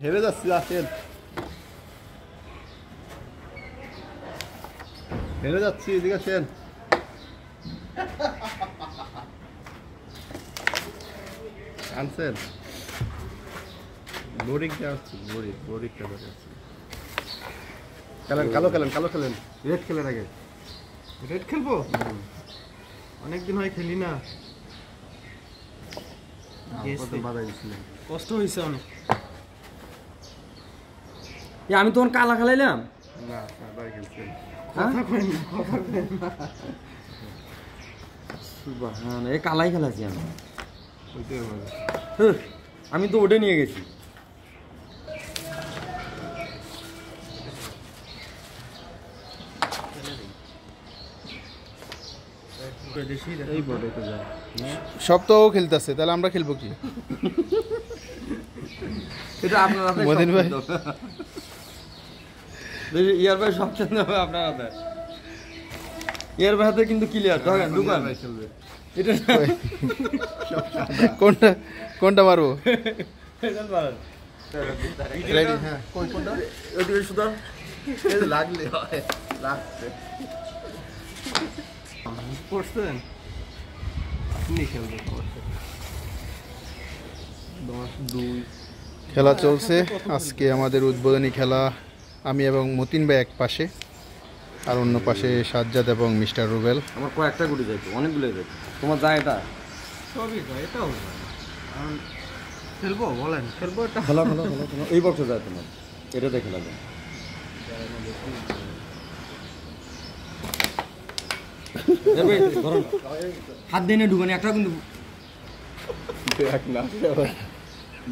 হেরে যাচ্ছি, আসেন। হেরে যাচ্ছি, এদিকে আসেন। আনছেন বোরিং আসছি, বোরিং খেলেন, কালো খেলেন, কালো খেলেন, রেড খেলেন আগে। রেড খেলবো? অনেকদিন হয় খেলি না। কষ্ট হয়েছে অনেক। আমি তখন কালা খেলাইলাম না, সাদা খেলছেন। কথা কই না, কথা কই না। সুবহান, এই কালাই খেলাছি আমি। ওইটাই ভালো। আমি তো ওটা নিয়ে গেছি। এই বোর্ডে তো যায় সব তো ও খেলতেছে, তাহলে আমরা খেলবো কি? এটা আপনার হাতে মদিন ভাই। ইয়ার ভাই সব খেলতে হবে আপনার হাতে। ইয়ার ভাই হাতে কিন্তু ক্লিয়ার। দেখেন দোকান এটা কোনটা কোনটা মারবো? এটা মারেন। রেডি? হ্যাঁ। কোন কোনটা ওদিকে সুদা এই যে লাগলে হয়, লাগছে করছেন? আপনি খেলবে 10-2। খেলা চলছে আজকে আমাদের উদ্বোধনী খেলা। আমি এবং মতিন ভাই এক পাশে, আর অন্য পাশে সাজ্জাদ এবং মিস্টার রুবেল। আমার কয়েকটা গুটি যাইতো, অনেকগুলো যাইতো। তোমার যায় এটা? সবই যায়, এটাও খেলবো, বলেন খেলবো এটা? খেলা খেলা খেলা খেলা এই বক্সে যায় তোমার, এটা দেখে লাগে। হাত দিয়ে ঢুকানি একটা কিন্তু দেখ না,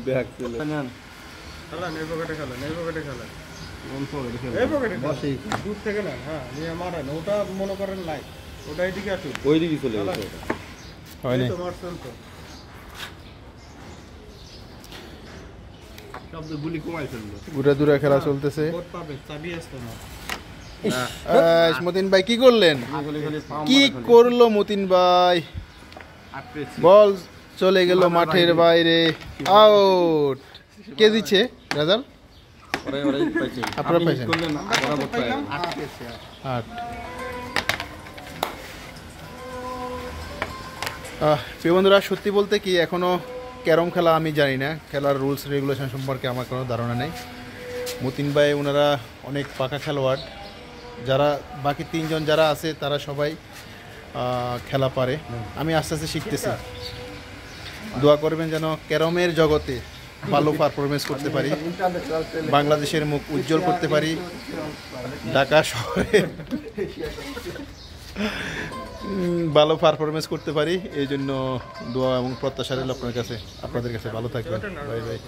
দেখ চলে খেলা নেই পকেটে, খেলা নেই পকেটে, খেলা কোন পকেটে খেলবে? এই পকেটে বসেই দূর থেকে না। হ্যাঁ, নিয়ে মারেন, ওটা মনে করেন লাইট, ওটা এদিকে আসুন। ওই দিকে চলে গেছে। হয় না তো মারছেন তো। শব্দ গুলি কমাই ফেললো। ঘুরে দূরে খেলা চলতেছে। কোড পাবে, চাবি আসতো না। মতিন ভাই কি করলেন? কি করলো মতিন ভাই? বল চলে গেল মাঠের বাইরে, আউট। কে দিচ্ছে রেজাল্ট? আপনারা পাইছেন? আট। প্রিয় বন্ধুরা, সত্যি বলতে কি এখনো ক্যারম খেলা আমি জানি না, খেলার রুলস রেগুলেশন সম্পর্কে আমার কোনো ধারণা নেই। মতিন ভাই ওনারা অনেক পাকা খেলোয়াড়, যারা বাকি তিনজন যারা আছে তারা সবাই খেলা পারে। আমি আস্তে আস্তে শিখতেছি। দোয়া করবেন যেন ক্যারমের জগতে ভালো পারফরমেন্স করতে পারি, বাংলাদেশের মুখ উজ্জ্বল করতে পারি, ঢাকা শহরে ভালো পারফরমেন্স করতে পারি। এই জন্য দোয়া এবং প্রত্যাশা রইল আপনার কাছে, আপনাদের কাছে। ভালো থাকবেন, বাই বাই।